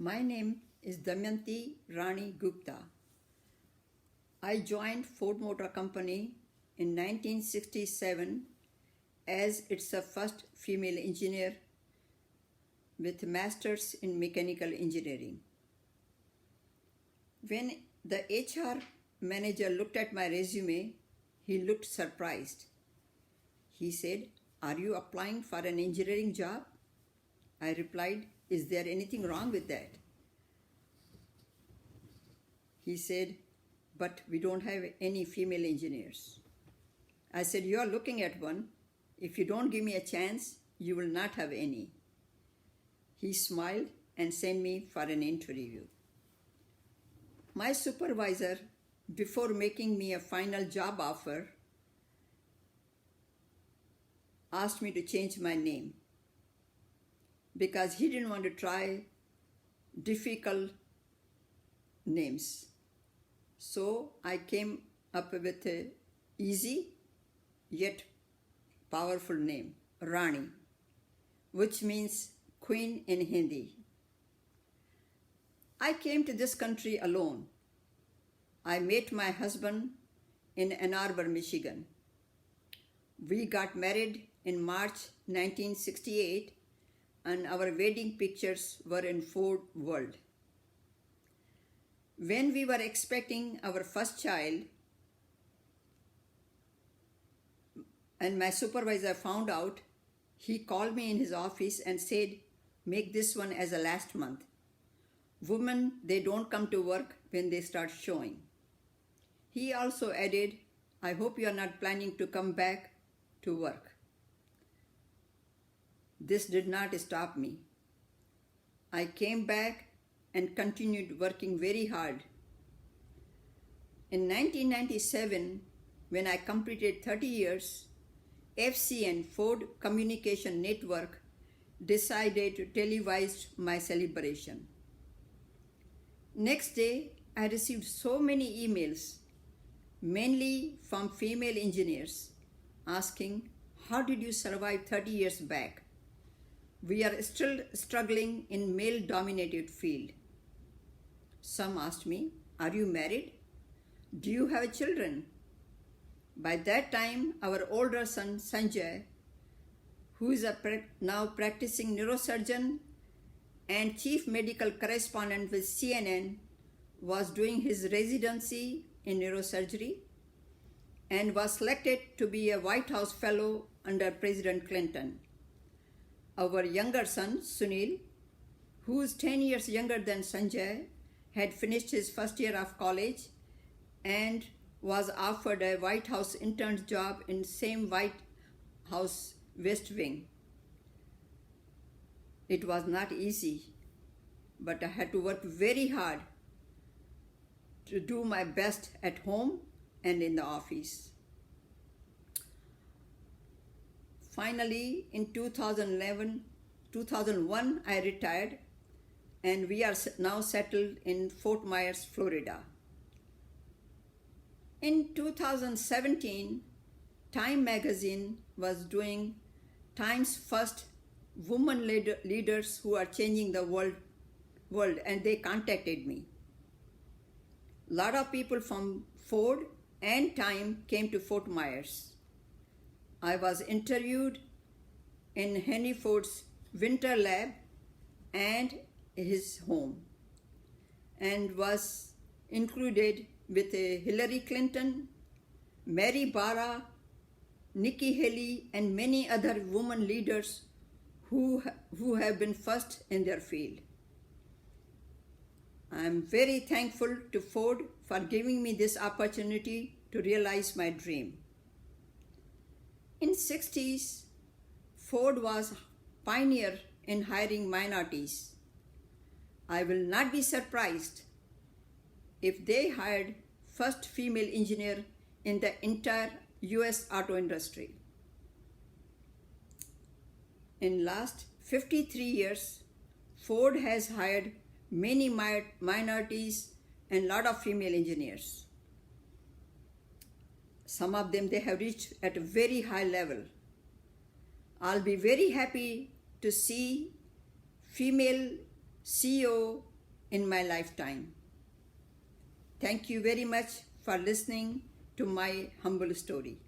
My name is Damyanti Rani Gupta. I joined Ford Motor Company in 1967 as its first female engineer with masters in mechanical engineering. When the HR manager looked at my resume, he looked surprised. He said, "Are you applying for an engineering job?" I replied, "Is there anything wrong with that?" He said, "But we don't have any female engineers." I said, "You are looking at one. If you don't give me a chance, you will not have any." He smiled and sent me for an interview. My supervisor, before making me a final job offer, asked me to change my name because he didn't want to try difficult names. So I came up with an easy yet powerful name, Rani, which means queen in Hindi. I came to this country alone. I met my husband in Ann Arbor, Michigan. We got married in March 1968, and our wedding pictures were in Ford World. When we were expecting our first child, and my supervisor found out, he called me in his office and said, "Make this one as a last month. Women, they don't come to work when they start showing." He also added, "I hope you are not planning to come back to work." This did not stop me. I came back and continued working very hard. In 1997, when I completed 30 years, FCN, Ford Communication Network, decided to televise my celebration. Next day, I received so many emails, mainly from female engineers, asking, "How did you survive 30 years back? We are still struggling in male-dominated field." Some asked me, "Are you married? Do you have children?" By that time, our older son, Sanjay, who is now practicing neurosurgeon and chief medical correspondent with CNN, was doing his residency in neurosurgery and was selected to be a White House fellow under President Clinton. Our younger son, Sunil, who is 10 years younger than Sanjay, had finished his first year of college and was offered a White House intern job in same White House West Wing. It was not easy, but I had to work very hard to do my best at home and in the office. Finally, in 2001, I retired, and we are now settled in Fort Myers, Florida. In 2017, Time magazine was doing Time's first women leaders who are changing the world, and they contacted me. A lot of people from Ford and Time came to Fort Myers. I was interviewed in Henry Ford's winter lab and his home, and was included with Hillary Clinton, Mary Barra, Nikki Haley, and many other women leaders who have been first in their field. I am very thankful to Ford for giving me this opportunity to realize my dream. In 60s, Ford was pioneer in hiring minorities. I will not be surprised if they hired first female engineer in the entire US auto industry. In last 53 years, Ford has hired many minorities and lot of female engineers. Some of them they have reached at a very high level. I'll be very happy to see female CEO in my lifetime. Thank you very much for listening to my humble story.